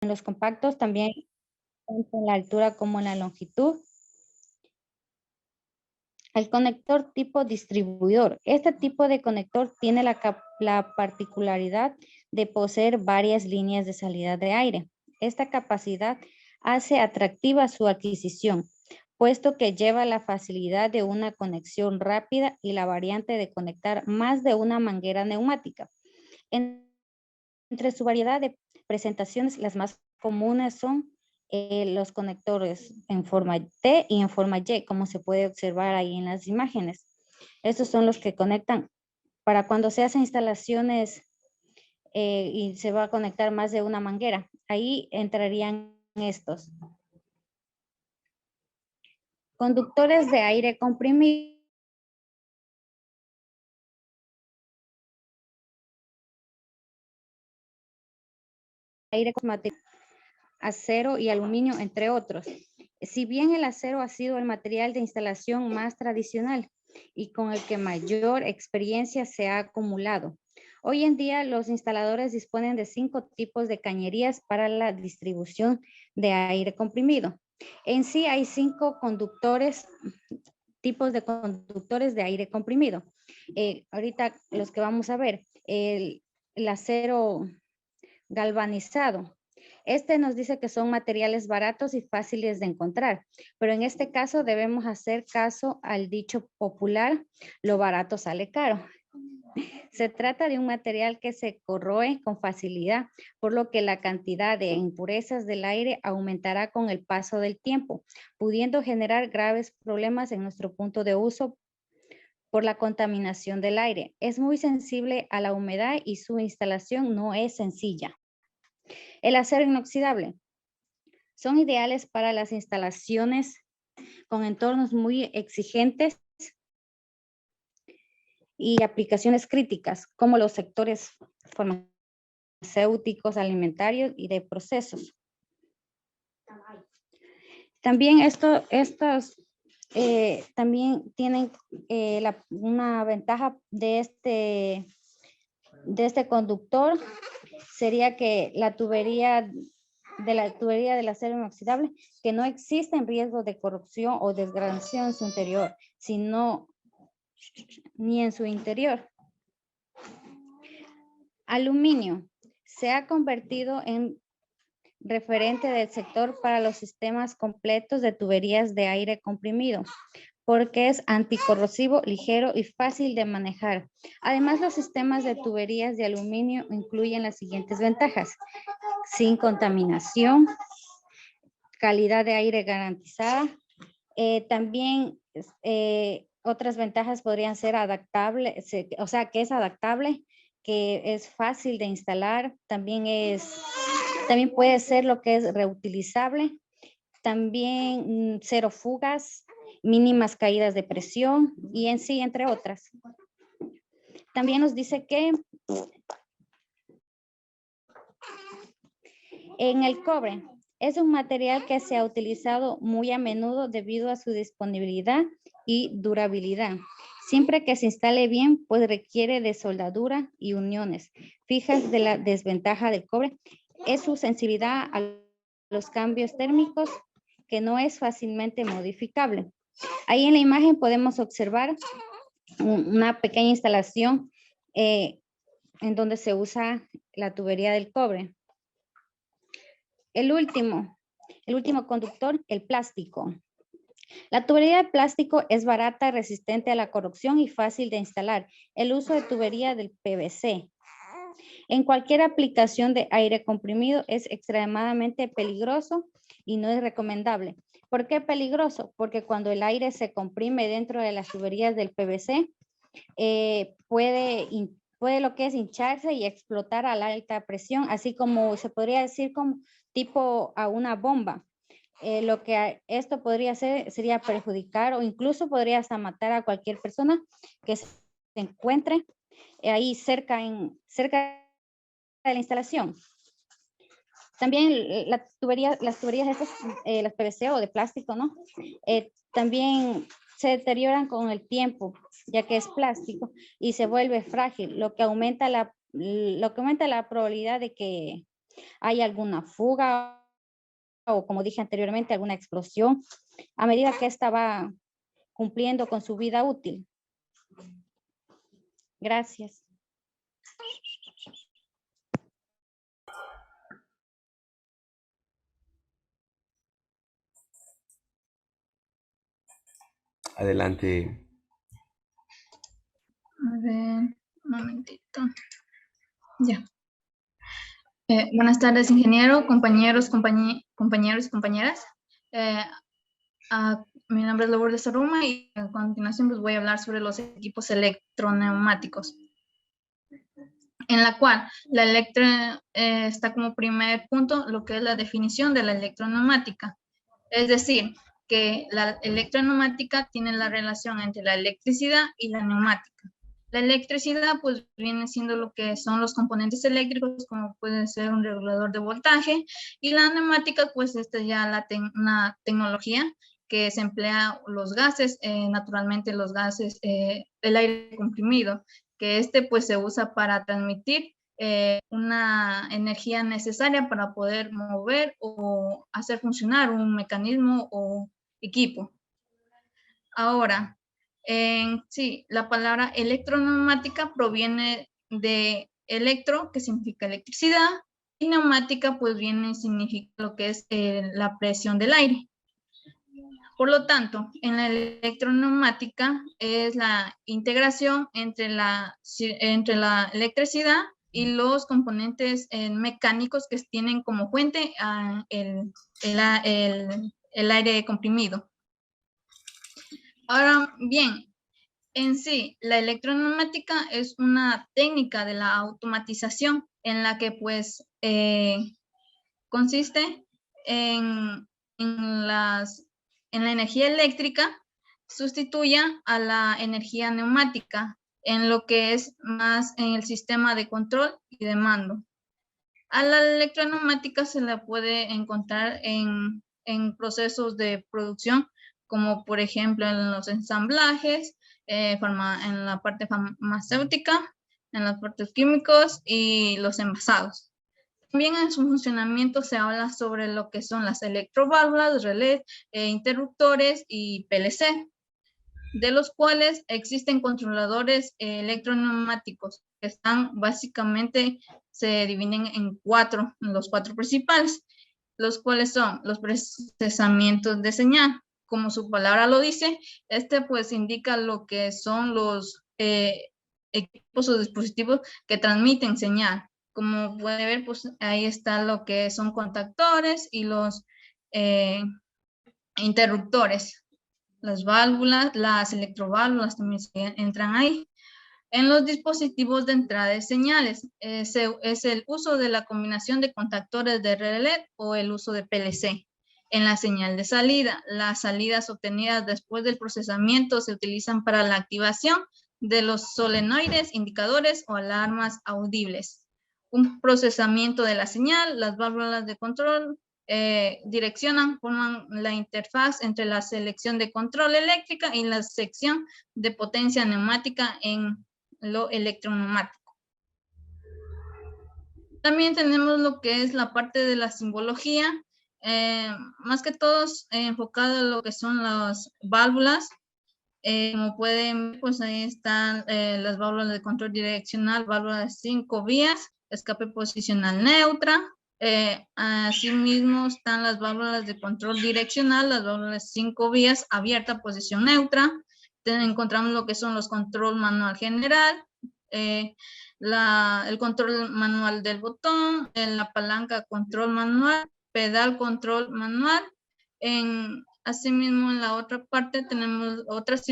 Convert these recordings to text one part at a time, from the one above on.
En los compactos también, tanto en la altura como en la longitud. El conector tipo distribuidor. Este tipo de conector tiene la particularidad de poseer varias líneas de salida de aire. Esta capacidad hace atractiva su adquisición, puesto que lleva la facilidad de una conexión rápida y la variante de conectar más de una manguera neumática. Entre su variedad de presentaciones, las más comunes son los conectores en forma T y en forma Y, como se puede observar ahí en las imágenes. Estos son los que conectan para cuando se hacen instalaciones y se va a conectar más de una manguera. Ahí entrarían estos. Conductores de aire comprimido. Aire con acero y aluminio, entre otros. Si bien el acero ha sido el material de instalación más tradicional y con el que mayor experiencia se ha acumulado, hoy en día los instaladores disponen de 5 tipos de cañerías para la distribución de aire comprimido. En sí hay 5 tipos de conductores de aire comprimido. Ahorita los que vamos a ver, el acero galvanizado. Este nos dice que son materiales baratos y fáciles de encontrar, pero en este caso debemos hacer caso al dicho popular, lo barato sale caro. Se trata de un material que se corroe con facilidad, por lo que la cantidad de impurezas del aire aumentará con el paso del tiempo, pudiendo generar graves problemas en nuestro punto de uso por la contaminación del aire. Es muy sensible a la humedad y su instalación no es sencilla. El acero inoxidable. Son ideales para las instalaciones con entornos muy exigentes y aplicaciones críticas, como los sectores farmacéuticos, alimentarios y de procesos. También estos también tienen una ventaja de este conductor, sería que la tubería del acero inoxidable, que no existe riesgo de corrupción o desgranación en su interior, sino ni en su interior. Aluminio se ha convertido en referente del sector para los sistemas completos de tuberías de aire comprimido, porque es anticorrosivo, ligero y fácil de manejar. Además, los sistemas de tuberías de aluminio incluyen las siguientes ventajas: sin contaminación, calidad de aire garantizada. También otras ventajas podrían ser adaptable, o sea, que es adaptable, que es fácil de instalar, también puede ser lo que es reutilizable, también cero fugas, mínimas caídas de presión y en sí, entre otras. También nos dice que en el cobre es un material que se ha utilizado muy a menudo debido a su disponibilidad y durabilidad. Siempre que se instale bien, pues requiere de soldadura y uniones fijas. De la desventaja del cobre es su sensibilidad a los cambios térmicos, que no es fácilmente modificable. Ahí en la imagen podemos observar una pequeña instalación en donde se usa la tubería del cobre. El último conductor, el plástico. La tubería de plástico es barata, resistente a la corrosión y fácil de instalar. El uso de tubería del PVC en cualquier aplicación de aire comprimido es extremadamente peligroso y no es recomendable. ¿Por qué peligroso? Porque cuando el aire se comprime dentro de las tuberías del PVC, puede lo que es hincharse y explotar a la alta presión, así como se podría decir como tipo a una bomba. Lo que esto podría hacer sería perjudicar o incluso podría hasta matar a cualquier persona que se encuentre ahí cerca de la instalación. También las tuberías estas, las PVC o de plástico, ¿no? También se deterioran con el tiempo, ya que es plástico y se vuelve frágil, lo que aumenta la probabilidad de que hay alguna fuga o, como dije anteriormente, alguna explosión a medida que esta va cumpliendo con su vida útil. Gracias. Adelante. A ver, un momentito. Ya. Buenas tardes, ingeniero, compañeros, compañeros y compañeras. Mi nombre es Lourdes Soruma y a continuación les voy a hablar sobre los equipos electroneumáticos, en la cual la está como primer punto lo que es la definición de la electroneumática. Es decir, que la electroneumática tiene la relación entre la electricidad y la neumática. La electricidad pues viene siendo lo que son los componentes eléctricos, como puede ser un regulador de voltaje, y la neumática pues esta ya una tecnología que se emplea los gases, naturalmente los gases, el aire comprimido, que pues se usa para transmitir una energía necesaria para poder mover o hacer funcionar un mecanismo o equipo. Ahora, sí, la palabra electroneumática proviene de electro, que significa electricidad, y neumática, pues significa lo que es la presión del aire. Por lo tanto, en la electroneumática es la integración entre la electricidad y los componentes mecánicos que tienen como fuente el aire comprimido. Ahora bien, en sí, la electroneumática es una técnica de la automatización en la que pues consiste en la energía eléctrica sustituya a la energía neumática en lo que es más en el sistema de control y de mando. A la electroneumática se la puede encontrar en procesos de producción, como por ejemplo en los ensamblajes, en la parte farmacéutica, en los partes químicos y los envasados. También en su funcionamiento se habla sobre lo que son las electroválvulas, relés, interruptores y PLC, de los cuales existen controladores electroneumáticos que están básicamente, se dividen en los cuatro principales, los cuales son los procesamientos de señal. Como su palabra lo dice, pues indica lo que son los equipos o dispositivos que transmiten señal. Como puede ver, pues ahí está lo que son contactores y los interruptores. Las válvulas, las electroválvulas también entran ahí. En los dispositivos de entrada de señales, es el uso de la combinación de contactores de relé o el uso de PLC. En la señal de salida, las salidas obtenidas después del procesamiento se utilizan para la activación de los solenoides, indicadores o alarmas audibles. Un procesamiento de la señal, las válvulas de control forman la interfaz entre la selección de control eléctrica y la sección de potencia neumática en lo electroneumático. También tenemos lo que es la parte de la simbología, más que todo enfocado en lo que son las válvulas. Como pueden ver, pues ahí están las válvulas de control direccional, válvula de 5 vías, escape posicional neutra. Asimismo están las válvulas de control direccional, las válvulas de 5 vías, abierta, posición neutra. Encontramos lo que son los control manual general, el control manual del botón, la palanca control manual, pedal control manual. Asimismo, en la otra parte tenemos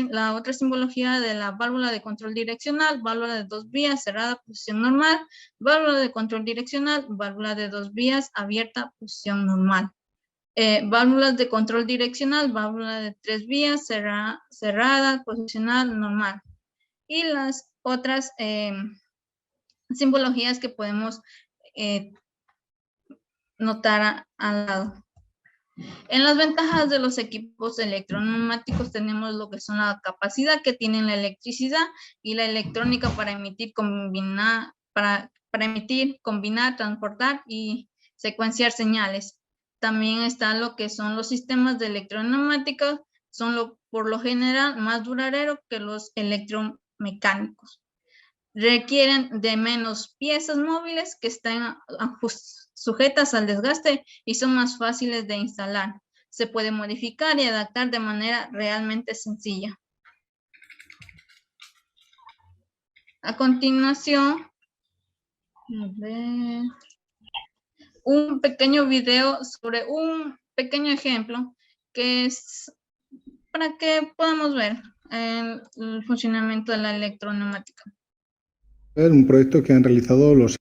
la otra simbología de la válvula de control direccional, válvula de 2 vías, cerrada, posición normal, válvula de control direccional, válvula de 2 vías, abierta, posición normal. Válvulas de control direccional, válvula de 3 vías, cerrada, posicional, normal. Y las otras simbologías que podemos notar al lado. En las ventajas de los equipos electroneumáticos tenemos lo que son la capacidad que tienen la electricidad y la electrónica para emitir, combinar, transportar y secuenciar señales. También está lo que son los sistemas de electroneumática, son por lo general más duraderos que los electromecánicos. Requieren de menos piezas móviles que estén sujetas al desgaste y son más fáciles de instalar. Se puede modificar y adaptar de manera realmente sencilla. A continuación, un pequeño video sobre un pequeño ejemplo que es para que podamos ver el funcionamiento de la electroneumática. Un proyecto que han realizado los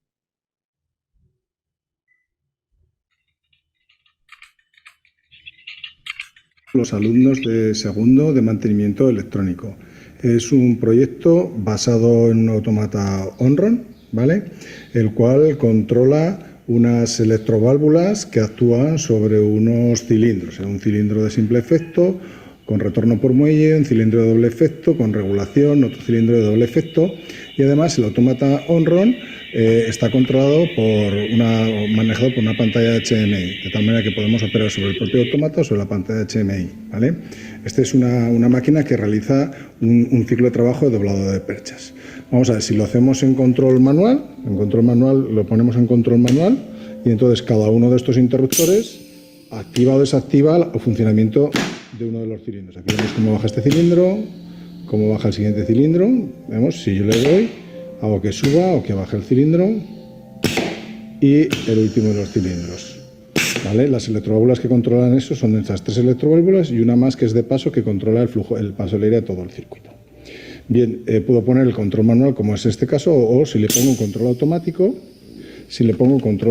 alumnos de segundo de mantenimiento electrónico. Es un proyecto basado en un automata Onron, ¿vale? El cual controla unas electroválvulas que actúan sobre unos cilindros, un cilindro de simple efecto con retorno por muelle, un cilindro de doble efecto con regulación, otro cilindro de doble efecto, y además el automata Onron está controlado manejado por una pantalla HMI, de tal manera que podemos operar sobre el propio automata o sobre la pantalla HMI, ¿vale? Esta es una máquina que realiza un ciclo de trabajo de doblado de perchas. Vamos a ver, si lo hacemos en control manual, lo ponemos en control manual, y entonces cada uno de estos interruptores activa o desactiva el funcionamiento de uno de los cilindros. Aquí vemos cómo baja este cilindro, cómo baja el siguiente cilindro. Vemos, si yo le doy, hago que suba o que baje el cilindro y el último de los cilindros. ¿Vale? Las electroválvulas que controlan eso son estas 3 electroválvulas y una más que es de paso que controla el paso del aire a todo el circuito. Bien, puedo poner el control manual como es este caso, o si le pongo un control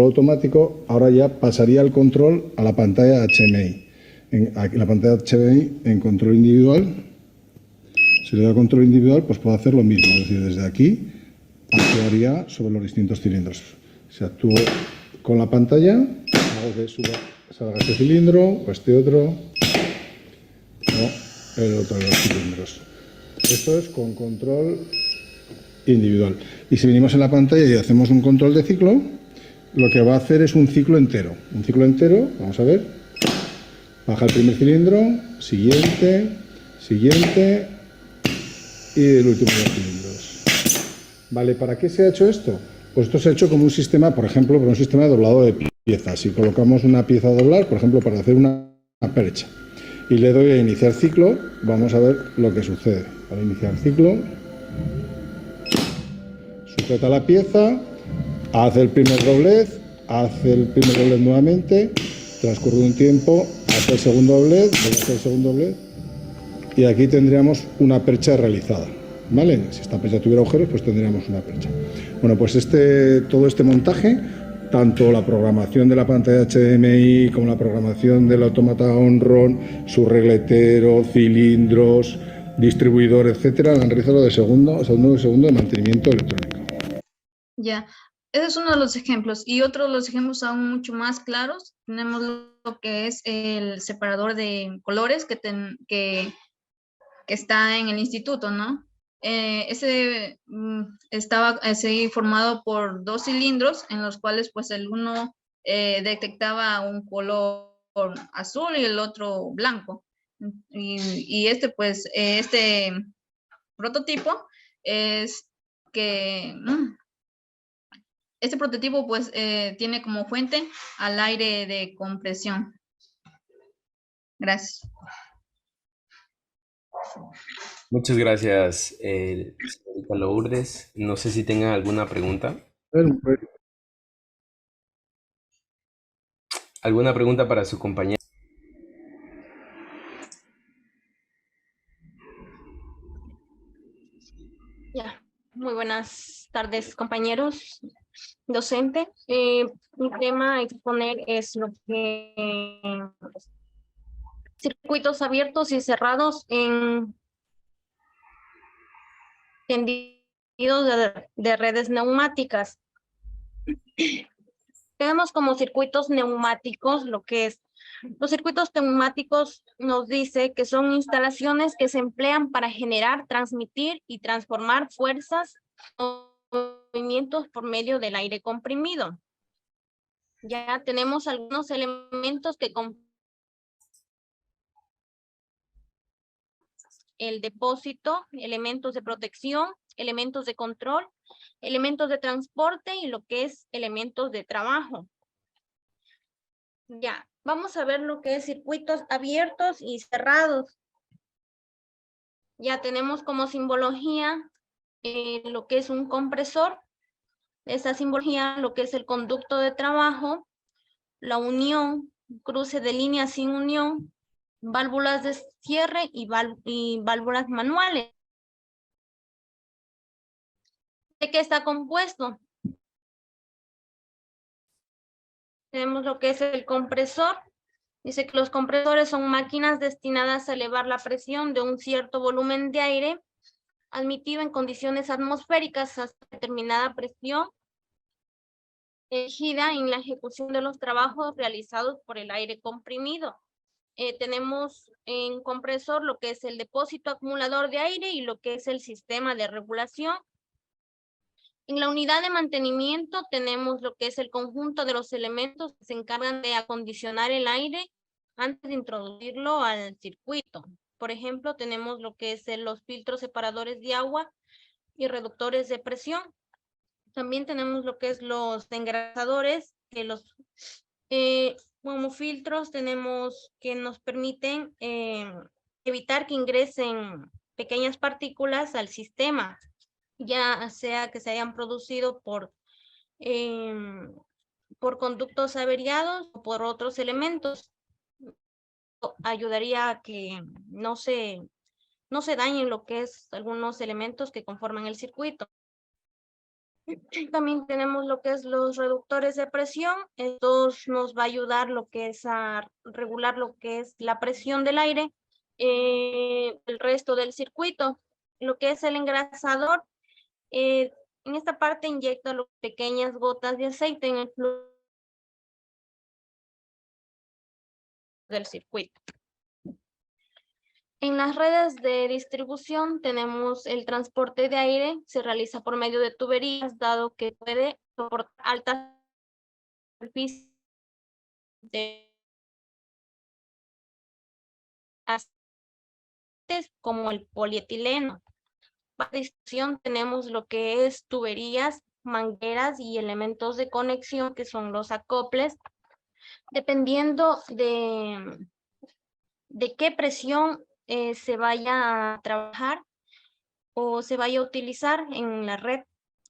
automático, ahora ya pasaría el control a la pantalla HMI. Aquí la pantalla HMI en control individual, si le doy a control individual, pues puedo hacer lo mismo, es decir, desde aquí actuaría sobre los distintos cilindros. Si actúo con la pantalla, hago que salga este cilindro, o este otro, o el otro de los cilindros. Esto es con control individual. Y si venimos en la pantalla y hacemos un control de ciclo, lo que va a hacer es un ciclo entero. Un ciclo entero, vamos a ver. Baja el primer cilindro, siguiente y el último de los cilindros. Vale, ¿para qué se ha hecho esto? Pues esto se ha hecho como un sistema, por ejemplo, un sistema de doblado de piezas. Si colocamos una pieza a doblar, por ejemplo, para hacer una percha, y le doy a iniciar ciclo, vamos a ver lo que sucede. Para iniciar ciclo, sujeta la pieza, hace el primer doblez, nuevamente, transcurre un tiempo, hace el segundo doblez, y aquí tendríamos una percha realizada, ¿vale? Si esta percha tuviera agujeros, pues tendríamos una percha. Bueno, pues todo este montaje, tanto la programación de la pantalla HDMI como la programación del automata Onron, su regletero, cilindros, distribuidor, etcétera, la han realizado de segundo de mantenimiento electrónico. Ya, ese es uno de los ejemplos. Y otro de los ejemplos aún mucho más claros, tenemos lo que es el separador de colores que está en el instituto, ¿no? Ese estaba formado por 2 cilindros en los cuales pues el uno detectaba un color azul y el otro blanco. Y este prototipo es que este prototipo pues tiene como fuente al aire de compresión. Gracias. Muchas gracias, señorita Lourdes. No sé si tengan alguna pregunta. ¿Alguna pregunta para su compañera? Ya, muy buenas tardes, compañeros, docente. Mi tema a exponer es lo que circuitos abiertos y cerrados en tendidos de redes neumáticas. Tenemos como circuitos neumáticos lo que es. Los circuitos neumáticos nos dice que son instalaciones que se emplean para generar, transmitir y transformar fuerzas o movimientos por medio del aire comprimido. Ya tenemos algunos elementos que el depósito, elementos de protección, elementos de control, elementos de transporte y lo que es elementos de trabajo. Ya, vamos a ver lo que es circuitos abiertos y cerrados. Ya tenemos como simbología lo que es un compresor. Esa simbología, lo que es el conducto de trabajo, la unión, cruce de líneas sin unión, válvulas de cierre y válvulas manuales. ¿De qué está compuesto? Tenemos lo que es el compresor. Dice que los compresores son máquinas destinadas a elevar la presión de un cierto volumen de aire admitido en condiciones atmosféricas hasta determinada presión elegida en la ejecución de los trabajos realizados por el aire comprimido. Tenemos en compresor lo que es el depósito acumulador de aire y lo que es el sistema de regulación. En la unidad de mantenimiento tenemos lo que es el conjunto de los elementos que se encargan de acondicionar el aire antes de introducirlo al circuito. Por ejemplo, tenemos lo que es los filtros separadores de agua y reductores de presión. También tenemos lo que es los engrasadores, que como filtros tenemos que nos permiten evitar que ingresen pequeñas partículas al sistema, ya sea que se hayan producido por conductos averiados o por otros elementos. Ayudaría a que no se dañen lo que es algunos elementos que conforman el circuito. También tenemos lo que es los reductores de presión. Estos nos va a ayudar lo que es a regular lo que es la presión del aire, el resto del circuito. Lo que es el engrasador, en esta parte inyecta pequeñas gotas de aceite en el flujo del circuito. En las redes de distribución tenemos el transporte de aire, se realiza por medio de tuberías, dado que puede soportar altas superficies como el polietileno. Para distribución tenemos lo que es tuberías, mangueras y elementos de conexión que son los acoples. Dependiendo de qué presión se vaya a trabajar o se vaya a utilizar en la red,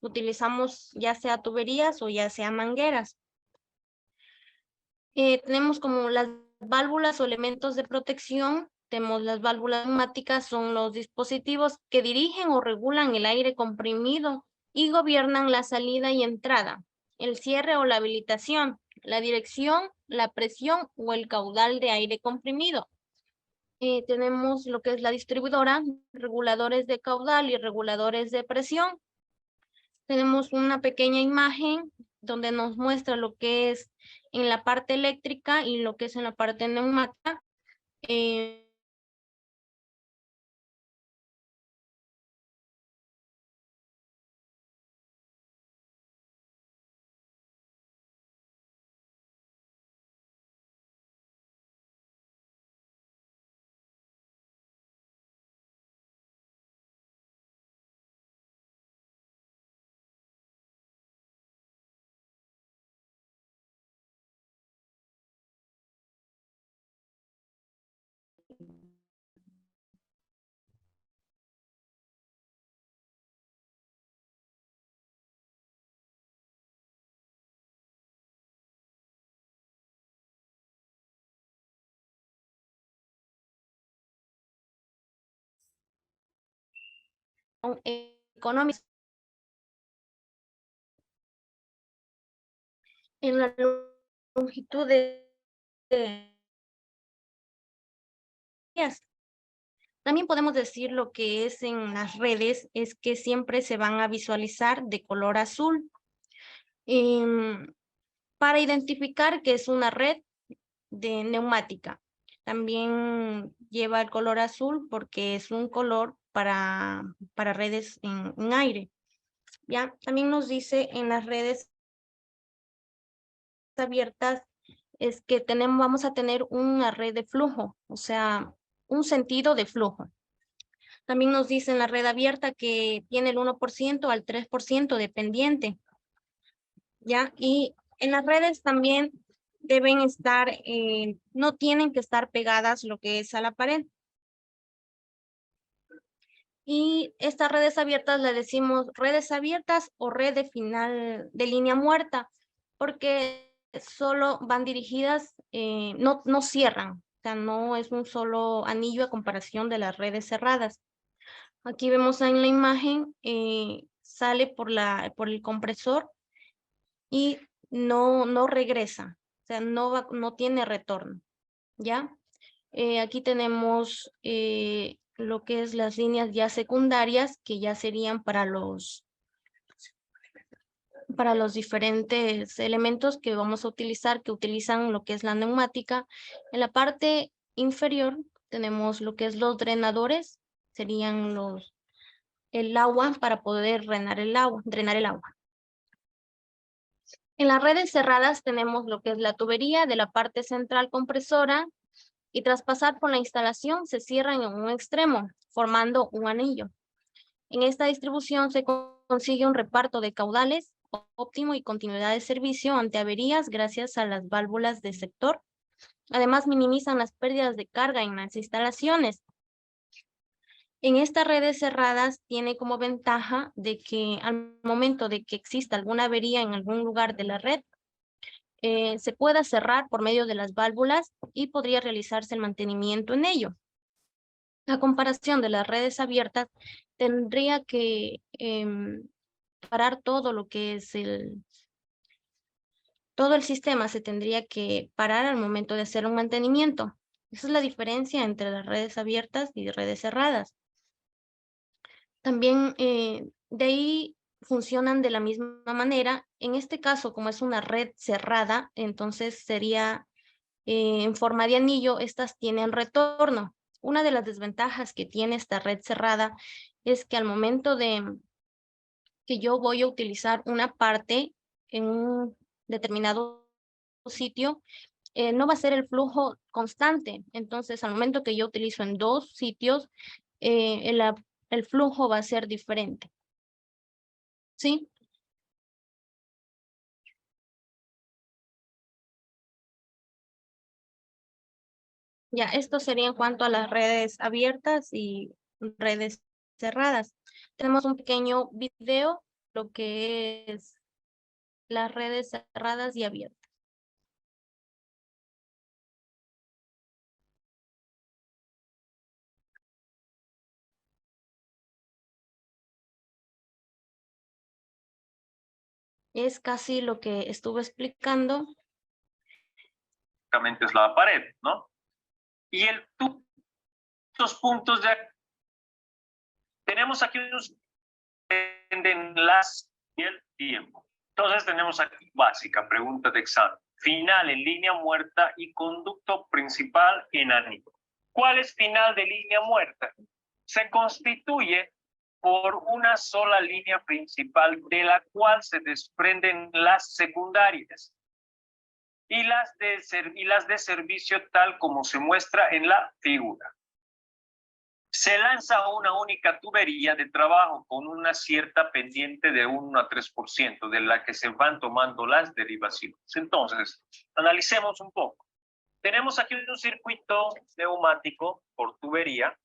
utilizamos ya sea tuberías o ya sea mangueras. Tenemos como las válvulas o elementos de protección. Tenemos las válvulas neumáticas, son los dispositivos que dirigen o regulan el aire comprimido y gobiernan la salida y entrada, el cierre o la habilitación, la dirección, la presión o el caudal de aire comprimido. Tenemos lo que es la distribuidora, reguladores de caudal y reguladores de presión. Tenemos una pequeña imagen donde nos muestra lo que es en la parte eléctrica y lo que es en la parte neumática. Económicos. En la longitud de también podemos decir lo que es en las redes, es que siempre se van a visualizar de color azul. Para identificar que es una red de neumática. También lleva el color azul porque es un color para redes en aire. ¿Ya? También nos dice en las redes abiertas es que vamos a tener una red de flujo, o sea, un sentido de flujo. También nos dice en la red abierta que tiene el 1% al 3% dependiente, ¿ya? Y en las redes también deben estar, no tienen que estar pegadas lo que es a la pared. Y estas redes abiertas le decimos redes abiertas o red de final de línea muerta, porque solo van dirigidas, no cierran, o sea, no es un solo anillo a comparación de las redes cerradas. Aquí vemos en la imagen, sale por el compresor y no regresa, o sea, no tiene retorno, ¿ya? Aquí tenemos lo que es las líneas ya secundarias, que ya serían para los diferentes elementos que vamos a utilizar, que utilizan lo que es la neumática. En la parte inferior tenemos lo que es los drenadores, serían el agua para poder drenar el agua. En las redes cerradas tenemos lo que es la tubería de la parte central compresora, y tras pasar por la instalación se cierran en un extremo, formando un anillo. En esta distribución se consigue un reparto de caudales óptimo y continuidad de servicio ante averías gracias a las válvulas de sector. Además, minimizan las pérdidas de carga en las instalaciones. En estas redes cerradas tiene como ventaja de que al momento de que exista alguna avería en algún lugar de la red, se pueda cerrar por medio de las válvulas y podría realizarse el mantenimiento en ello. A comparación de las redes abiertas, tendría que parar todo lo que es todo el sistema, se tendría que parar al momento de hacer un mantenimiento. Esa es la diferencia entre las redes abiertas y redes cerradas. También de ahí funcionan de la misma manera. En este caso, como es una red cerrada, entonces sería en forma de anillo, estas tienen retorno. Una de las desventajas que tiene esta red cerrada es que al momento de que yo voy a utilizar una parte en un determinado sitio, no va a ser el flujo constante. Entonces, al momento que yo utilizo en dos sitios, el flujo va a ser diferente. ¿Sí? Ya, esto sería en cuanto a las redes abiertas y redes cerradas. Tenemos un pequeño video, lo que es las redes cerradas y abiertas. Es casi lo que estuve explicando. Es la pared, ¿no? Y estos puntos de tenemos aquí unos enlaces y el tiempo. Entonces tenemos aquí básica, pregunta de examen. Final en línea muerta y conducto principal en anillo. ¿Cuál es final de línea muerta? Se constituye por una sola línea principal de la cual se desprenden las secundarias y las de servicio tal como se muestra en la figura. Se lanza una única tubería de trabajo con una cierta pendiente de 1 a 3% de la que se van tomando las derivaciones. Entonces, analicemos un poco. Tenemos aquí un circuito neumático por tubería,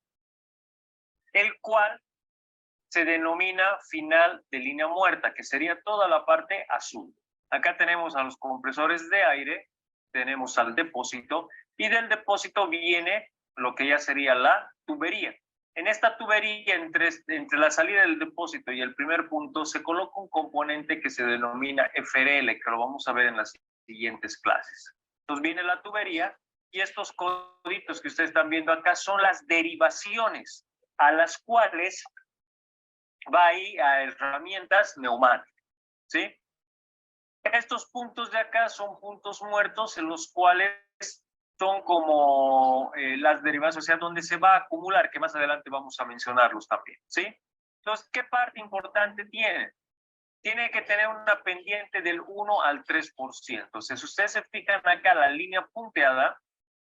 el cual se denomina final de línea muerta, que sería toda la parte azul. Acá tenemos a los compresores de aire, tenemos al depósito, y del depósito viene lo que ya sería la tubería. En esta tubería, entre la salida del depósito y el primer punto, se coloca un componente que se denomina FRL, que lo vamos a ver en las siguientes clases. Entonces viene la tubería, y estos coditos que ustedes están viendo acá son las derivaciones a las cuales va ahí a herramientas neumáticas, ¿sí? Estos puntos de acá son puntos muertos en los cuales son como las derivaciones, o sea, donde se va a acumular, que más adelante vamos a mencionarlos también, ¿sí? Entonces, ¿qué parte importante tiene? tiene que tener una pendiente del 1 al 3%. Entonces, si ustedes se fijan acá, la línea punteada,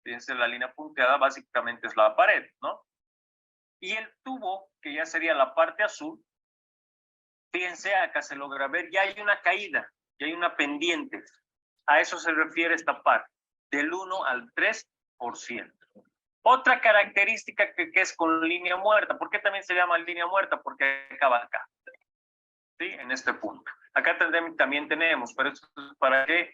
fíjense, la línea punteada básicamente es la pared, ¿no? Y el tubo, que ya sería la parte azul, fíjense, acá se logra ver, ya hay una caída, ya hay una pendiente. A eso se refiere esta parte, del 1 al 3%. Otra característica que es con línea muerta. ¿Por qué también se llama línea muerta? Porque acaba acá, ¿sí? En este punto. Acá también tenemos, pero esto es para que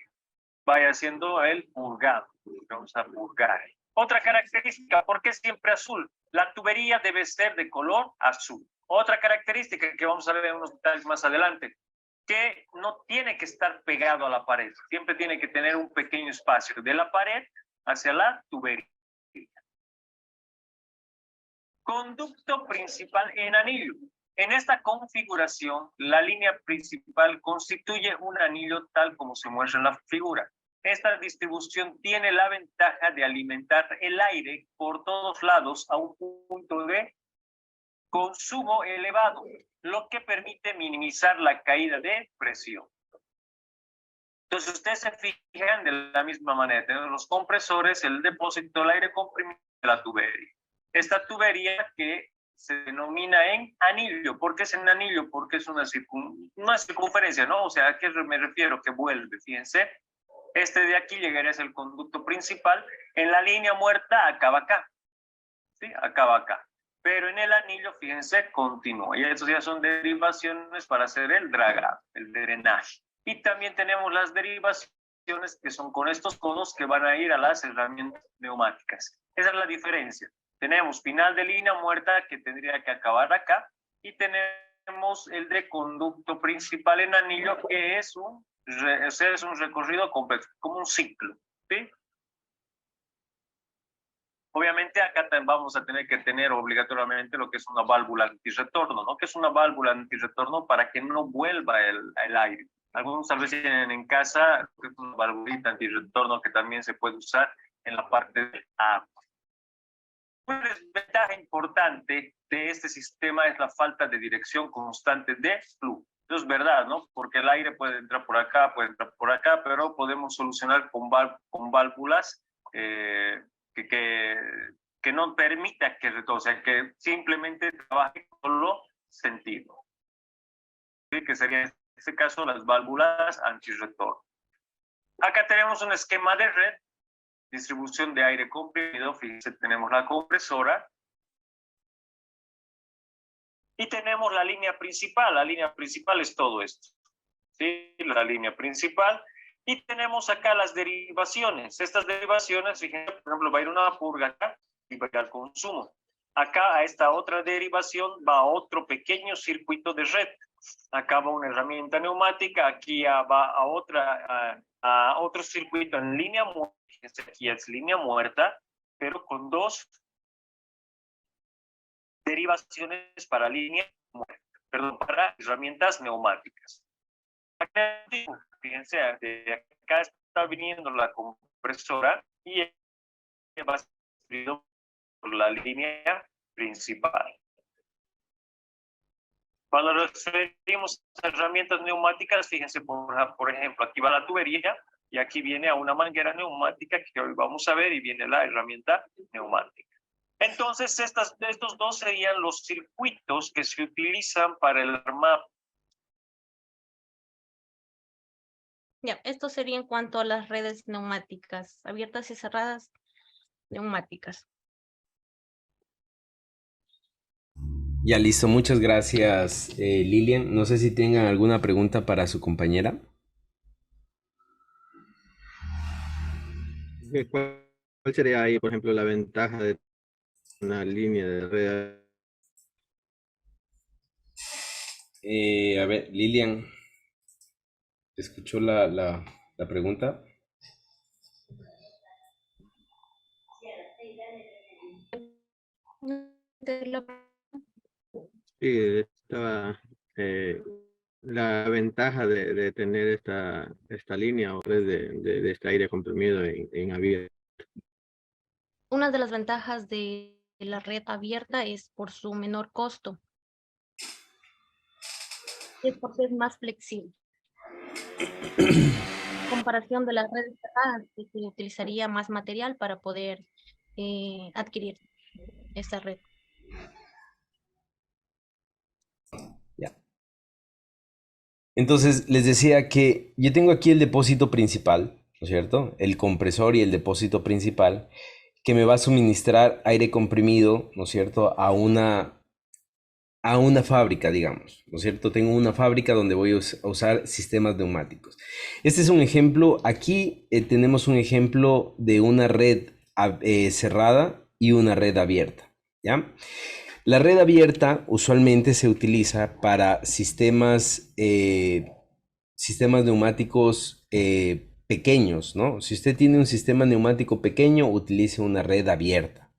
vaya haciendo el purgado. Vamos a purgar. Otra característica, ¿por qué siempre azul? La tubería debe ser de color azul. Otra característica que vamos a ver en unos detalles más adelante, que no tiene que estar pegado a la pared. Siempre tiene que tener un pequeño espacio de la pared hacia la tubería. Conducto principal en anillo. En esta configuración, la línea principal constituye un anillo tal como se muestra en la figura. Esta distribución tiene la ventaja de alimentar el aire por todos lados a un punto de consumo elevado, lo que permite minimizar la caída de presión. Entonces, ustedes se fijan de la misma manera. Tenemos los compresores, el depósito del aire comprimido de la tubería. Esta tubería que se denomina en anillo. ¿Por qué es en anillo? Porque es una circunferencia, ¿no? O sea, ¿a qué me refiero? Que vuelve, fíjense. Este de aquí llegaría a ser el conducto principal. En la línea muerta acaba acá. ¿Sí? Acaba acá. Pero en el anillo, fíjense, continúa. Y estos ya son derivaciones para hacer el dragado, el drenaje. Y también tenemos las derivaciones que son con estos codos que van a ir a las herramientas neumáticas. Esa es la diferencia. Tenemos final de línea muerta que tendría que acabar acá y tenemos el de conducto principal en anillo que es un recorrido completo, como un ciclo, ¿sí? Obviamente acá también vamos a tener que tener obligatoriamente lo que es una válvula antirretorno, ¿no? Que es una válvula antirretorno para que no vuelva el aire. Algunos tal vez tienen en casa una válvula antirretorno que también se puede usar en la parte del agua. Una desventaja importante de este sistema es la falta de dirección constante de flujo. Eso es verdad, ¿no? Porque el aire puede entrar por acá, puede entrar por acá, pero podemos solucionar con válvulas que no permita que retorne, o sea, que simplemente trabaje con lo sentido. ¿Sí? Que sería en este caso las válvulas antirretorno. Acá tenemos un esquema de red, distribución de aire comprimido. Fíjense, tenemos la compresora. Y tenemos la línea principal. La línea principal es todo esto. ¿Sí? La línea principal. Y tenemos acá las derivaciones. Estas derivaciones, fíjense, por ejemplo, va a ir una purga acá y va a ir al consumo. Acá a esta otra derivación va otro pequeño circuito de red. Acá va una herramienta neumática, aquí va a otro circuito en línea muerta. Aquí es línea muerta, pero con dos derivaciones para línea muerta, perdón, para herramientas neumáticas. Fíjense, de acá está viniendo la compresora y va a por la línea principal. Cuando nos referimos a herramientas neumáticas, fíjense, por ejemplo, aquí va la tubería y aquí viene a una manguera neumática que hoy vamos a ver y viene la herramienta neumática. Entonces, estos dos serían los circuitos que se utilizan para el armado. Ya, esto sería en cuanto a las redes neumáticas, abiertas y cerradas neumáticas. Ya listo, muchas gracias, Lilian. No sé si tengan alguna pregunta para su compañera. ¿Cuál sería ahí, por ejemplo, la ventaja de una línea de red? A ver, Lilian, ¿escuchó la pregunta? Sí, estaba la ventaja de tener esta línea o red de este aire comprimido en abierto. Una de las ventajas de la red abierta es por su menor costo. es porque es más flexible. En comparación de las redes cerradas, que se utilizaría más material para poder adquirir esta red. Ya. Entonces, les decía que yo tengo aquí el depósito principal, ¿no es cierto? El compresor y el depósito principal, que me va a suministrar aire comprimido, ¿no es cierto? A una fábrica, digamos, ¿no es cierto? Tengo una fábrica donde voy a usar sistemas neumáticos. Este es un ejemplo. Aquí tenemos un ejemplo de una red cerrada y una red abierta, ¿ya? La red abierta usualmente se utiliza para sistemas neumáticos pequeños, ¿no? Si usted tiene un sistema neumático pequeño, utilice una red abierta.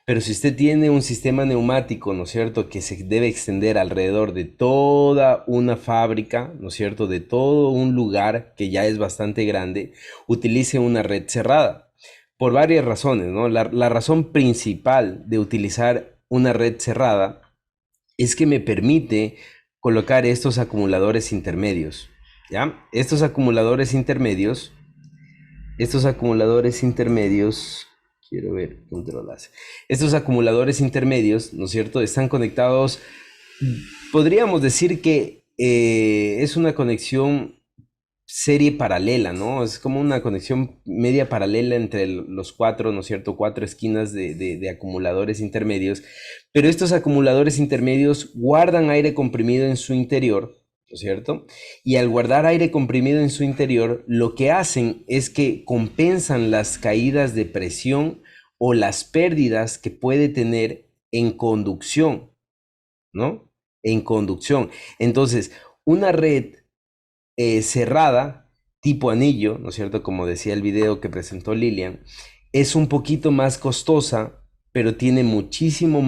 Pero si usted tiene un sistema neumático, ¿no es cierto?, que se debe extender alrededor de toda una fábrica, ¿no es cierto?, de todo un lugar que ya es bastante grande, utilice una red cerrada. Por varias razones, ¿no? La razón principal de utilizar una red cerrada es que me permite colocar estos acumuladores intermedios, ¿ya? Estos acumuladores intermedios, quiero ver, controlas. Estos acumuladores intermedios, ¿no es cierto?, están conectados, podríamos decir que es una conexión serie paralela, ¿no? Es como una conexión media paralela entre los cuatro, ¿no es cierto?, cuatro esquinas de acumuladores intermedios, pero estos acumuladores intermedios guardan aire comprimido en su interior, ¿no es cierto? Y al guardar aire comprimido en su interior, lo que hacen es que compensan las caídas de presión o las pérdidas que puede tener en conducción, ¿no? En conducción. Entonces, una red cerrada, tipo anillo, ¿no es cierto? Como decía el video que presentó Lilian, es un poquito más costosa, pero tiene mucha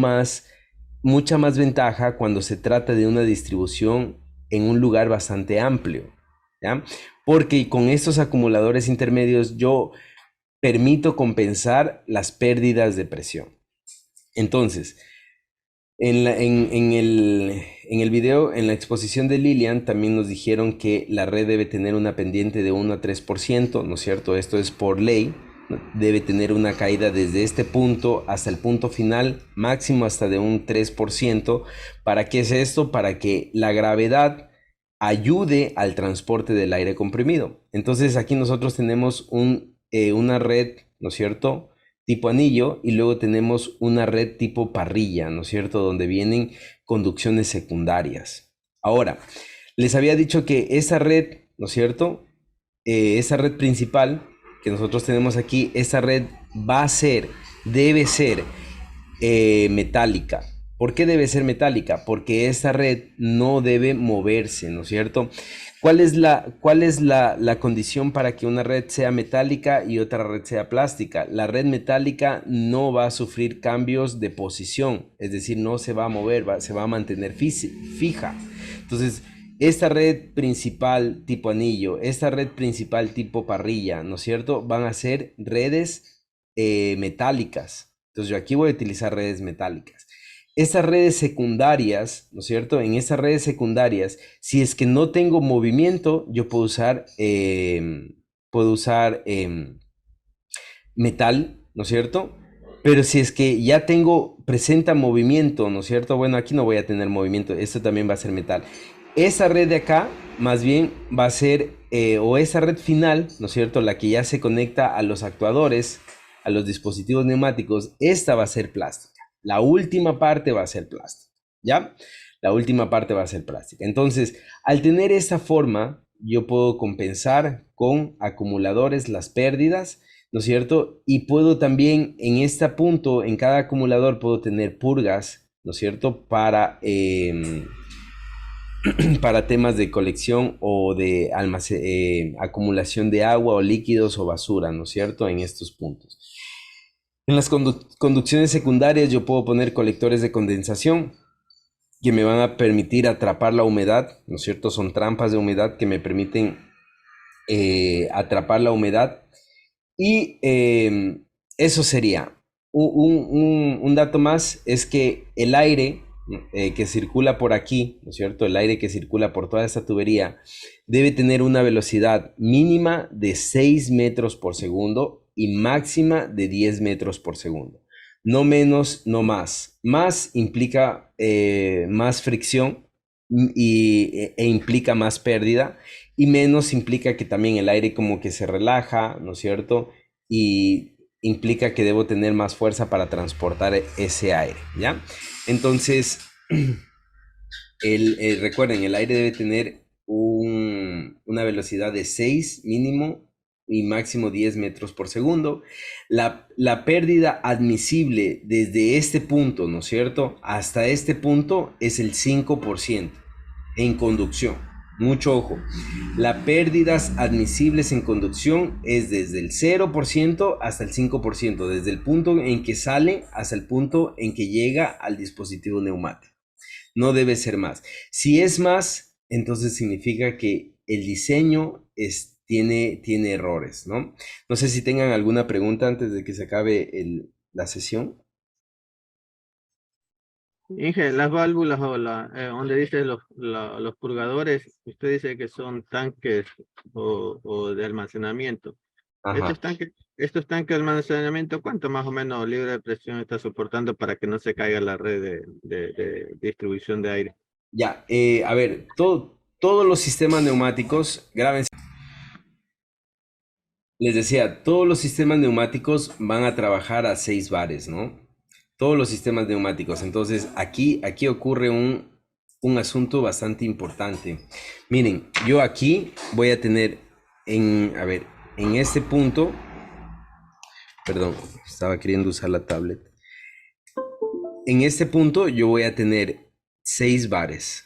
más ventaja cuando se trata de una distribución en un lugar bastante amplio, ¿ya? Porque con estos acumuladores intermedios yo permito compensar las pérdidas de presión. Entonces, en el video, en la exposición de Lilian, también nos dijeron que la red debe tener una pendiente de 1 a 3%, ¿no es cierto? Esto es por ley, ¿no? Debe tener una caída desde este punto hasta el punto final, máximo hasta de un 3%. ¿Para qué es esto? Para que la gravedad ayude al transporte del aire comprimido. Entonces aquí nosotros tenemos una red, ¿no es cierto?, tipo anillo, y luego tenemos una red tipo parrilla, ¿no es cierto?, donde vienen conducciones secundarias. Ahora, les había dicho que esa red, ¿no es cierto?, esa red principal que nosotros tenemos aquí, esa red debe ser metálica. ¿Por qué debe ser metálica? Porque esta red no debe moverse, ¿no es cierto? ¿Cuál es la condición para que una red sea metálica y otra red sea plástica? La red metálica no va a sufrir cambios de posición, es decir, no se va a mover, se va a mantener fija. Entonces, esta red principal tipo anillo, esta red principal tipo parrilla, ¿no es cierto?, van a ser redes metálicas. Entonces, yo aquí voy a utilizar redes metálicas. Estas redes secundarias, ¿no es cierto? En estas redes secundarias, si es que no tengo movimiento, yo puedo usar metal, ¿no es cierto? Pero si es que ya presenta movimiento, ¿no es cierto? Bueno, aquí no voy a tener movimiento, esto también va a ser metal. Esa red de acá, más bien, va a ser, o esa red final, ¿no es cierto? La que ya se conecta a los actuadores, a los dispositivos neumáticos, esta va a ser plástica. La última parte va a ser plástica, ¿ya? La última parte va a ser plástica. Entonces, al tener esta forma, yo puedo compensar con acumuladores las pérdidas, ¿no es cierto? Y puedo también, en este punto, en cada acumulador, puedo tener purgas, ¿no es cierto? Para temas de colección o de acumulación de agua o líquidos o basura, ¿no es cierto? En estos puntos. En las conducciones secundarias yo puedo poner colectores de condensación que me van a permitir atrapar la humedad, ¿no es cierto? Son trampas de humedad que me permiten atrapar la humedad. Y eso sería. Un dato más es que el aire que circula por aquí, ¿no es cierto? El aire que circula por toda esta tubería debe tener una velocidad mínima de 6 metros por segundo y máxima de 10 metros por segundo. No menos, no más. Más implica más fricción e implica más pérdida, y menos implica que también el aire como que se relaja, ¿no es cierto? Y implica que debo tener más fuerza para transportar ese aire, ¿ya? Entonces, recuerden, el aire debe tener una velocidad de 6 mínimo y máximo 10 metros por segundo. La pérdida admisible desde este punto, ¿no es cierto?, hasta este punto es el 5% en conducción. Mucho ojo. Las pérdidas admisibles en conducción es desde el 0% hasta el 5%, desde el punto en que sale hasta el punto en que llega al dispositivo neumático. No debe ser más. Si es más, entonces significa que el diseño tiene errores, ¿no? No sé si tengan alguna pregunta antes de que se acabe la sesión. Inge, las válvulas o donde dice los purgadores, usted dice que son tanques o de almacenamiento. Ajá. Estos tanques de almacenamiento, ¿cuánto más o menos libre de presión está soportando para que no se caiga la red de distribución de aire? Ya, a ver, todos los sistemas neumáticos, grábense. Les decía, todos los sistemas neumáticos van a trabajar a 6 bares, ¿no? Todos los sistemas neumáticos. Entonces, aquí ocurre un asunto bastante importante. Miren, yo aquí voy a tener en este punto, perdón, estaba queriendo usar la tablet. En este punto yo voy a tener 6 bares,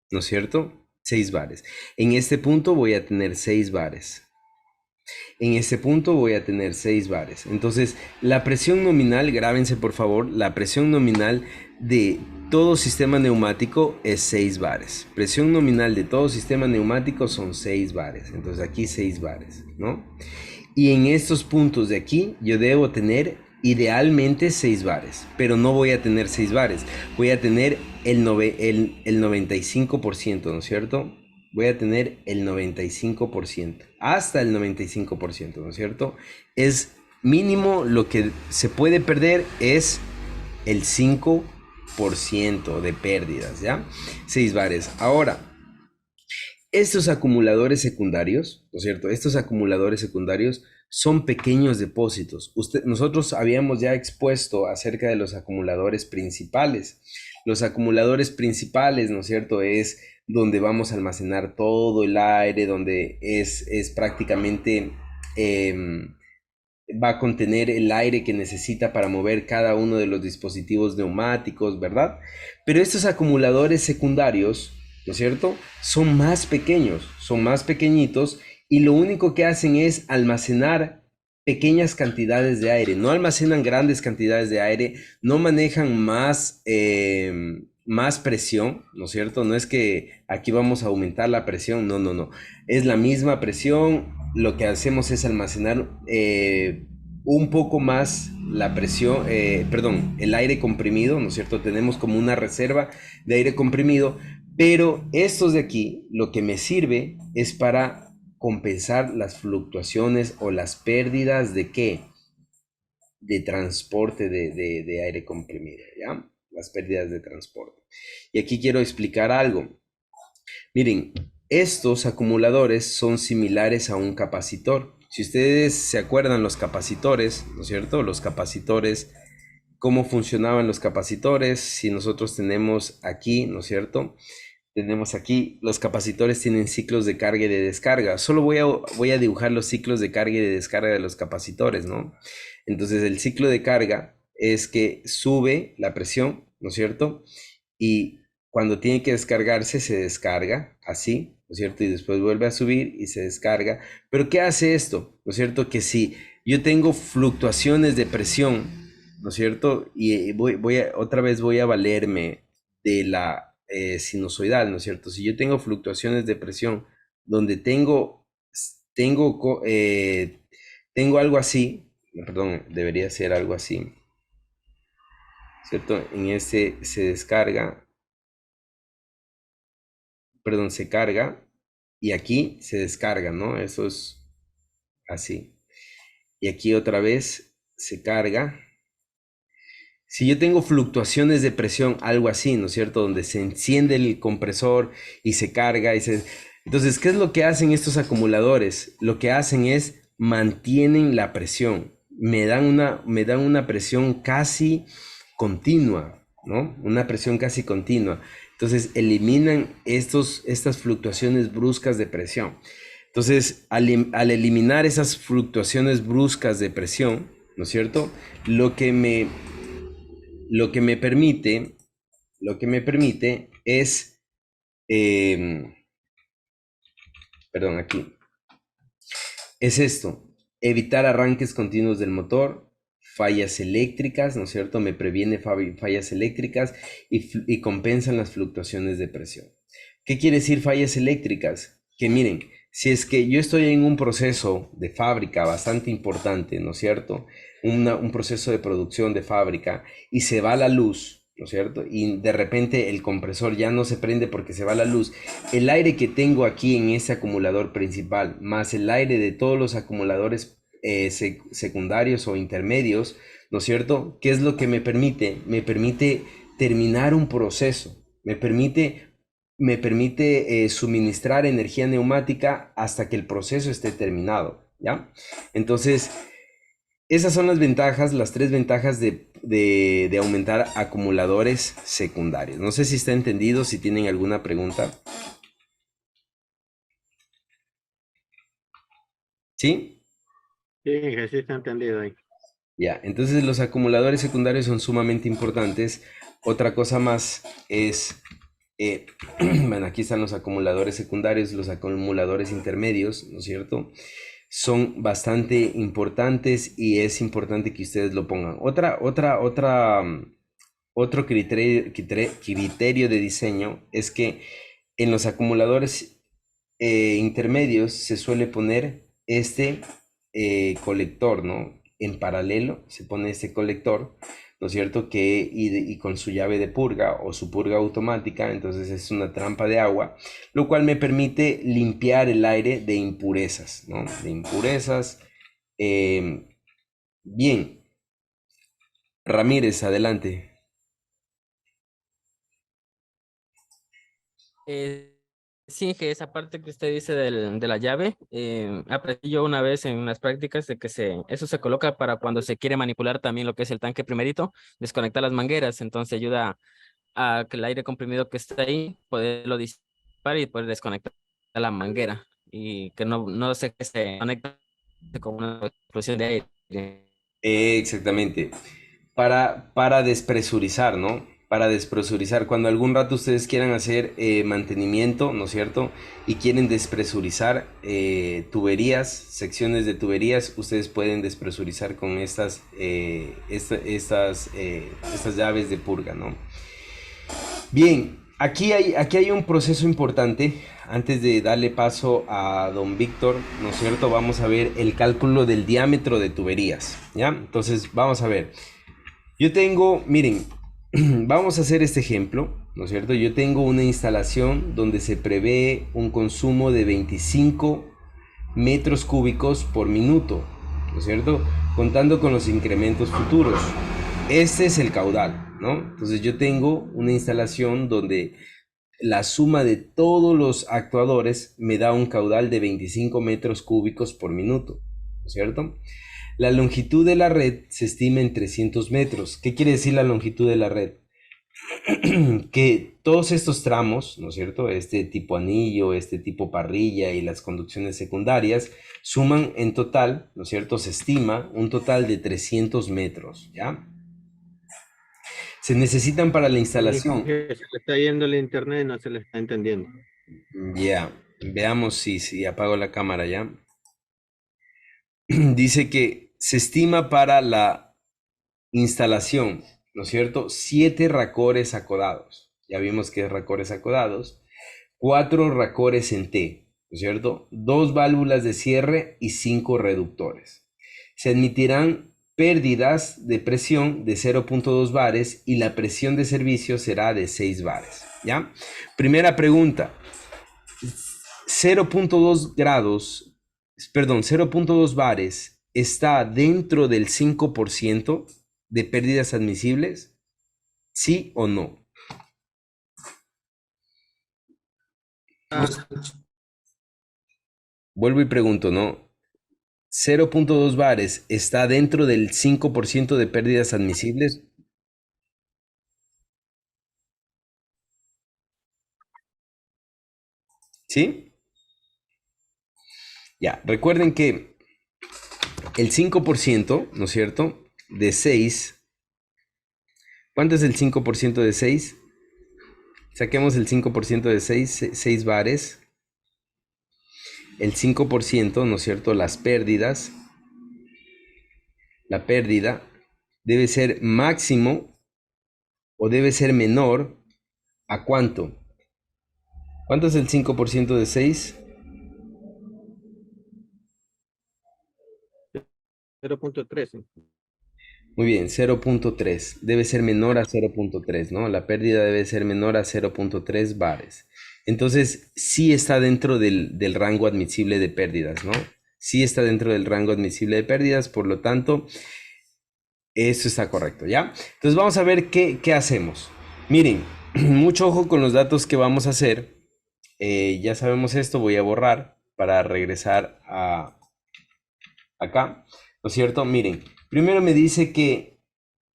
¿no es cierto? 6 bares. En este punto voy a tener 6 bares. En este punto voy a tener 6 bares. Entonces, la presión nominal, grábense por favor, la presión nominal de todo sistema neumático es 6 bares. Presión nominal de todo sistema neumático son 6 bares. Entonces, aquí 6 bares, ¿no? Y en estos puntos de aquí, yo debo tener idealmente 6 bares, pero no voy a tener 6 bares. Voy a tener el 95%, ¿no es cierto? Voy a tener el 95%, hasta el 95%, ¿no es cierto? Es mínimo, lo que se puede perder es el 5% de pérdidas, ¿ya? 6 bares. Ahora, estos acumuladores secundarios, ¿no es cierto? Estos acumuladores secundarios son pequeños depósitos. Nosotros habíamos ya expuesto acerca de los acumuladores principales. Los acumuladores principales, ¿no es cierto?, es donde vamos a almacenar todo el aire, donde es prácticamente, va a contener el aire que necesita para mover cada uno de los dispositivos neumáticos, ¿verdad? Pero estos acumuladores secundarios, ¿no es cierto?, son más pequeños, son más pequeñitos, y lo único que hacen es almacenar pequeñas cantidades de aire. No almacenan grandes cantidades de aire, no manejan más presión, ¿no es cierto? No es que aquí vamos a aumentar la presión, no, no, no. Es la misma presión, lo que hacemos es almacenar un poco más la presión, el aire comprimido, ¿no es cierto? Tenemos como una reserva de aire comprimido, pero estos de aquí, lo que me sirve es para compensar las fluctuaciones o las pérdidas de ¿qué? De transporte de aire comprimido, ¿ya? Las pérdidas de transporte. Y aquí quiero explicar algo. Miren, estos acumuladores son similares a un capacitor. Si ustedes se acuerdan, los capacitores, ¿no es cierto? Los capacitores, ¿cómo funcionaban los capacitores? Si nosotros tenemos aquí, ¿no es cierto?, tenemos aquí, los capacitores tienen ciclos de carga y de descarga. Solo voy a dibujar los ciclos de carga y de descarga de los capacitores, ¿no? Entonces, el ciclo de carga es que sube la presión, ¿no es cierto? Y cuando tiene que descargarse, se descarga así, ¿no es cierto? Y después vuelve a subir y se descarga. Pero ¿qué hace esto? ¿No es cierto? Que si yo tengo fluctuaciones de presión, ¿no es cierto? Y otra vez voy a valerme de la sinusoidal, ¿no es cierto? Si yo tengo fluctuaciones de presión donde tengo algo así, perdón, debería ser algo así. ¿cierto? En este se descarga, perdón, se carga y aquí se descarga, ¿no? Eso es así. Y aquí otra vez se carga. Si yo tengo fluctuaciones de presión, algo así, ¿no es cierto? Donde se enciende el compresor y se carga y se... Entonces, ¿qué es lo que hacen estos acumuladores? Lo que hacen es mantienen la presión. Me dan una presión casi continua, ¿no? Una presión casi continua. Entonces, eliminan estas fluctuaciones bruscas de presión. Entonces, al eliminar esas fluctuaciones bruscas de presión, ¿no es cierto? Lo que me permite es, perdón, aquí, es esto, evitar arranques continuos del motor, fallas eléctricas, ¿no es cierto? Me previene fallas eléctricas y compensan las fluctuaciones de presión. ¿Qué quiere decir fallas eléctricas? Que miren, si es que yo estoy en un proceso de fábrica bastante importante, ¿no es cierto? Un proceso de producción de fábrica y se va la luz, ¿no es cierto? Y de repente el compresor ya no se prende porque se va la luz. El aire que tengo aquí en ese acumulador principal, más el aire de todos los acumuladores secundarios o intermedios, ¿no es cierto? ¿Qué es lo que me permite? Me permite terminar un proceso, me permite suministrar energía neumática hasta que el proceso esté terminado, ¿ya? Entonces, esas son las ventajas, las tres ventajas de aumentar acumuladores secundarios. No sé si está entendido, si tienen alguna pregunta. ¿Sí? Sí, que sí está entendido ahí. Ya, entonces los acumuladores secundarios son sumamente importantes. Otra cosa más es, bueno, aquí están los acumuladores secundarios, los acumuladores intermedios, ¿no es cierto? Son bastante importantes y es importante que ustedes lo pongan. Otro criterio de diseño es que en los acumuladores intermedios se suele poner este colector, ¿no? En paralelo se pone este colector, ¿no es cierto? Y con su llave de purga o su purga automática, entonces es una trampa de agua, lo cual me permite limpiar el aire de impurezas, ¿no? De impurezas. Bien, Ramírez, adelante. Sí, que esa parte que usted dice de la llave, aprendí yo una vez en unas prácticas de que eso se coloca para cuando se quiere manipular también lo que es el tanque primerito, desconectar las mangueras, entonces ayuda a que el aire comprimido que está ahí, poderlo disipar y poder desconectar la manguera y que no se que se conecte con una explosión de aire. Exactamente. Para despresurizar, ¿no? Para despresurizar. Cuando algún rato ustedes quieran hacer mantenimiento, ¿no es cierto? Y quieren despresurizar tuberías, secciones de tuberías, ustedes pueden despresurizar con estas llaves de purga, ¿no? Bien, aquí hay un proceso importante. Antes de darle paso a don Víctor, ¿no es cierto? Vamos a ver el cálculo del diámetro de tuberías, ¿ya? Entonces, vamos a ver. Yo tengo, miren, vamos a hacer este ejemplo, ¿no es cierto? Yo tengo una instalación donde se prevé un consumo de 25 metros cúbicos por minuto, ¿no es cierto? Contando con los incrementos futuros. Este es el caudal, ¿no? Entonces yo tengo una instalación donde la suma de todos los actuadores me da un caudal de 25 metros cúbicos por minuto, ¿no es cierto? La longitud de la red se estima en 300 metros. ¿Qué quiere decir la longitud de la red? Que todos estos tramos, ¿no es cierto? Este tipo anillo, este tipo parrilla y las conducciones secundarias suman en total, ¿no es cierto? Se estima un total de 300 metros, ¿ya? Se necesitan para la instalación. Se le está yendo el internet, no se le está entendiendo. Ya, veamos si apago la cámara ya. Dice que se estima para la instalación, ¿no es cierto? 7 racores acodados. Ya vimos que es racores acodados. 4 racores en T, ¿no es cierto? 2 válvulas de cierre y 5 reductores. Se admitirán pérdidas de presión de 0.2 bares y la presión de servicio será de 6 bares, ¿ya? Primera pregunta, 0.2 grados, perdón, 0.2 bares está dentro del 5% de pérdidas admisibles, ¿sí o no? Vuelvo y pregunto, ¿no? 0.2 bares está dentro del 5% de pérdidas admisibles. ¿Sí? Ya, recuerden que el 5%, ¿no es cierto? De 6. ¿Cuánto es el 5% de 6? Saquemos el 5% de 6 bares. El 5%, ¿no es cierto? Las pérdidas. La pérdida debe ser máximo o debe ser menor a ¿cuánto? ¿Cuánto es el 5% de 6? 0.13. Muy bien, 0.3. Debe ser menor a 0.3, ¿no? La pérdida debe ser menor a 0.3 bares. Entonces, sí está dentro del rango admisible de pérdidas, ¿no? Sí está dentro del rango admisible de pérdidas, por lo tanto, eso está correcto, ¿ya? Entonces, vamos a ver qué hacemos. Miren, mucho ojo con los datos que vamos a hacer. Ya sabemos esto, voy a borrar para regresar a acá, ¿no es cierto? Miren, primero me dice que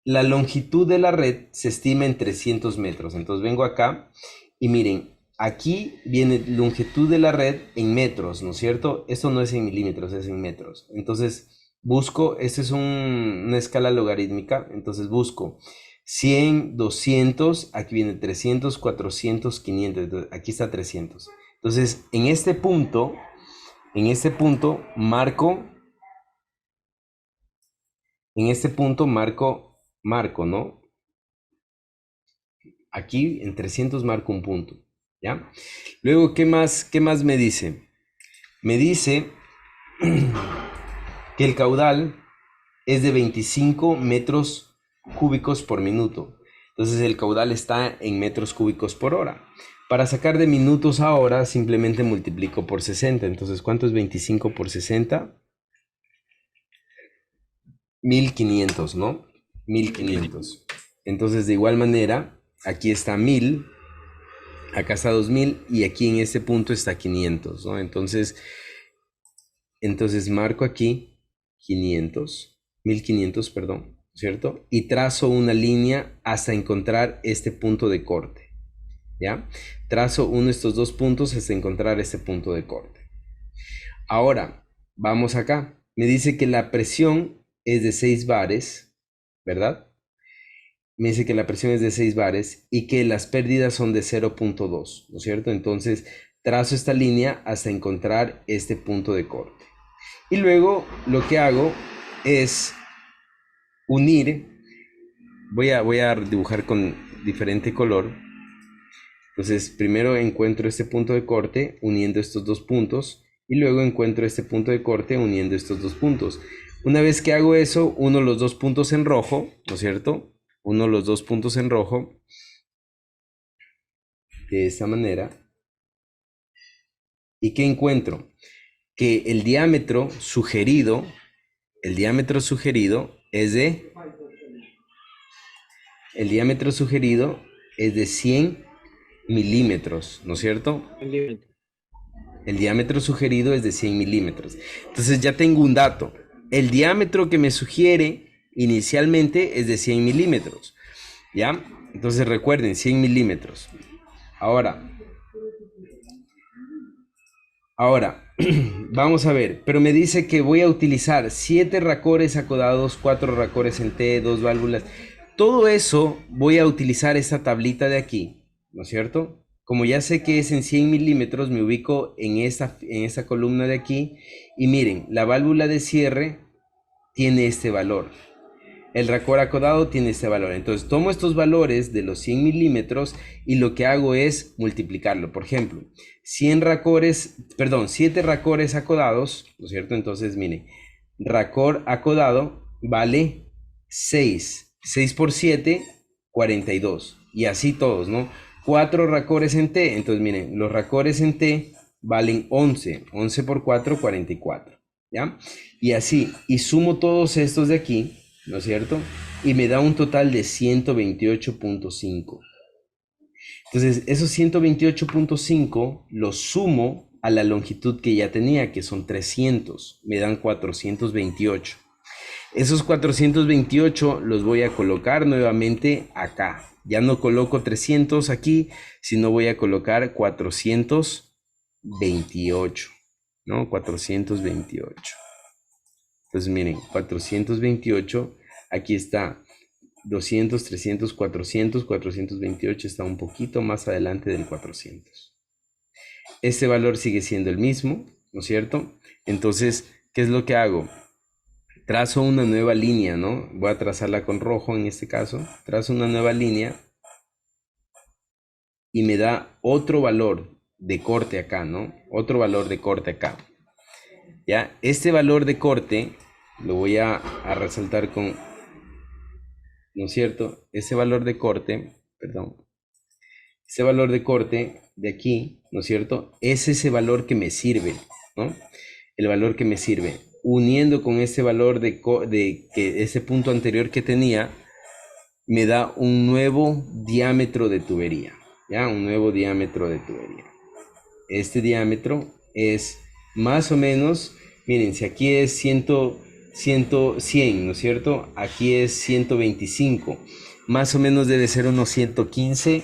la longitud de la red se estima en 300 metros. Entonces vengo acá y miren, aquí viene longitud de la red en metros, ¿no es cierto? Esto no es en milímetros, es en metros. Entonces busco, esta es una escala logarítmica, entonces busco 100, 200, aquí viene 300, 400, 500, entonces, aquí está 300. Entonces en este punto marco, marco, ¿no? Aquí en 300 marco un punto, ¿ya? Luego, ¿qué más me dice? Me dice que el caudal es de 25 metros cúbicos por minuto. Entonces el caudal está en metros cúbicos por hora. Para sacar de minutos a hora, simplemente multiplico por 60. Entonces, ¿cuánto es 25 por 60? 1500, ¿no? 1500. Entonces, de igual manera, aquí está 1000, acá está 2000 y aquí en este punto está 500, ¿no? Entonces marco aquí 500, 1500, perdón, ¿cierto? Y trazo una línea hasta encontrar este punto de corte, ¿ya? Trazo uno de estos dos puntos hasta encontrar este punto de corte. Ahora, vamos acá. Me dice que la presión es de 6 bares, ¿verdad? Me dice que la presión es de 6 bares y que las pérdidas son de 0.2, ¿no es cierto? Entonces, trazo esta línea hasta encontrar este punto de corte. Y luego lo que hago es unir, voy a dibujar con diferente color. Entonces, primero encuentro este punto de corte uniendo estos dos puntos y luego encuentro este punto de corte uniendo estos dos puntos. Una vez que hago eso, uno los dos puntos en rojo, ¿no es cierto? Uno los dos puntos en rojo de esta manera. ¿Y qué encuentro? Que el diámetro sugerido es de 100 milímetros, ¿no es cierto? El diámetro sugerido es de 100 milímetros. Entonces ya tengo un dato. El diámetro que me sugiere inicialmente es de 100 milímetros, ¿ya? Entonces recuerden, 100 milímetros. Ahora, vamos a ver, pero me dice que voy a utilizar 7 racores acodados, 4 racores en T, 2 válvulas. Todo eso voy a utilizar esta tablita de aquí, ¿no es cierto? Como ya sé que es en 100 milímetros, me ubico en esta columna de aquí. Y miren, la válvula de cierre tiene este valor. El racor acodado tiene este valor. Entonces tomo estos valores de los 100 milímetros y lo que hago es multiplicarlo. Por ejemplo, 7 racores acodados, ¿no es cierto? Entonces miren, racor acodado vale 6. 6 por 7, 42. Y así todos, ¿no? 4 racores en T. Entonces, miren, los racores en T valen 11. 11 por 4, 44. ¿Ya? Y así. Y sumo todos estos de aquí, ¿no es cierto? Y me da un total de 128.5. Entonces, esos 128.5 los sumo a la longitud que ya tenía, que son 300. Me dan 428. Esos 428 los voy a colocar nuevamente acá. Ya no coloco 300 aquí, sino voy a colocar 428, ¿no? 428. Entonces miren, 428, aquí está 200, 300, 400, 428 está un poquito más adelante del 400. Este valor sigue siendo el mismo, ¿no es cierto? Entonces, ¿qué es lo que hago? Trazo una nueva línea, ¿no? Voy a trazarla con rojo en este caso. Trazo una nueva línea y me da otro valor de corte acá, ¿no? Otro valor de corte acá. ¿Ya? Este valor de corte lo voy a resaltar con, ¿no es cierto? Ese valor de corte, perdón. Ese valor de corte de aquí, ¿no es cierto? Es ese valor que me sirve, ¿no? El valor que me sirve. Uniendo con ese valor de que ese punto anterior que tenía, me da un nuevo diámetro de tubería, ¿ya? Un nuevo diámetro de tubería. Este diámetro es más o menos, miren, si aquí es 100, ¿no es cierto? Aquí es 125. Más o menos debe ser unos 115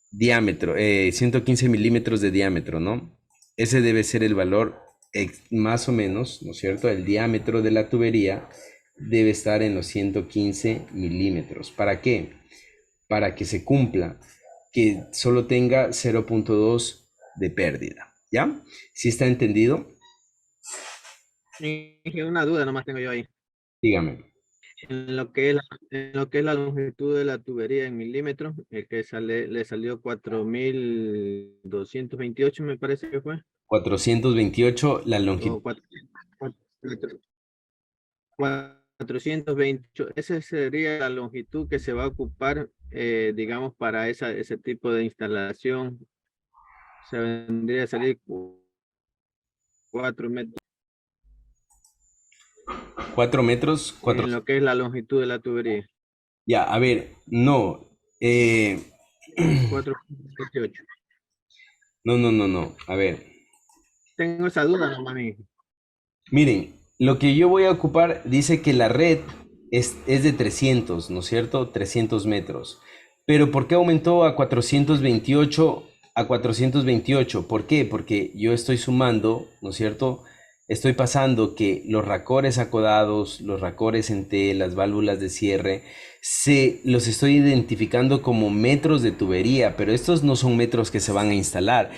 diámetro, 115 milímetros de diámetro, ¿no? Ese debe ser el valor más o menos, ¿no es cierto? El diámetro de la tubería debe estar en los 115 milímetros. ¿Para qué? Para que se cumpla que solo tenga 0.2 de pérdida. ¿Ya? ¿Sí está entendido? Una duda nomás tengo yo ahí. Dígame. En lo que es la longitud de la tubería en milímetros, el que le salió 4.228, me parece que fue. 428, la longitud. 428, esa sería la longitud que se va a ocupar, digamos, para ese tipo de instalación. Se vendría a salir 4 metros. 4 metros. En lo que es la longitud de la tubería. Ya, a ver, no. 4.28. No. A ver. Tengo esa duda nomás, mijo. Miren, lo que yo voy a ocupar dice que la red es de 300, ¿no es cierto? 300 metros. Pero ¿por qué aumentó a 428? A 428. ¿Por qué? Porque yo estoy sumando, ¿no es cierto? Estoy pasando que los racores acodados, los racores en T, las válvulas de cierre, los estoy identificando como metros de tubería, pero estos no son metros que se van a instalar.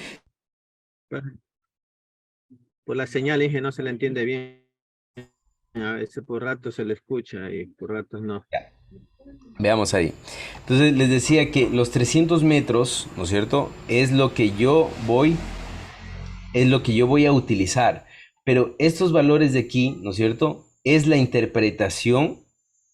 Por la señal, dije, no se le entiende bien. A veces por rato se le escucha y por ratos no. Ya. Veamos ahí. Entonces les decía que los 300 metros, ¿no es cierto? Es lo que yo voy a utilizar. Pero estos valores de aquí, ¿no es cierto? Es la interpretación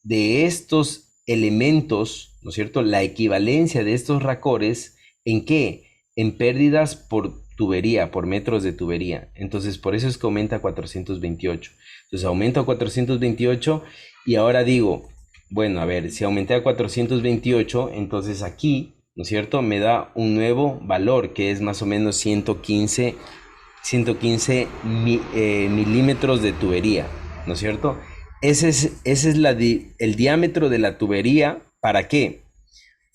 de estos elementos, ¿no es cierto? La equivalencia de estos racores, ¿en qué? En pérdidas por tubería, por metros de tubería. Entonces, por eso es que aumenta a 428. Entonces, aumento a 428 y ahora digo, bueno, a ver, si aumenté a 428, entonces aquí, ¿no es cierto? Me da un nuevo valor que es más o menos 115 milímetros de tubería, ¿no es cierto? Ese es el diámetro de la tubería. ¿Para qué?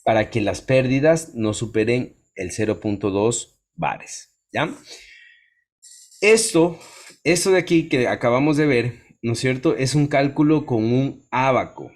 Para que las pérdidas no superen el 0.2 bares, ¿ya? Esto de aquí que acabamos de ver, ¿no es cierto? Es un cálculo con un ábaco.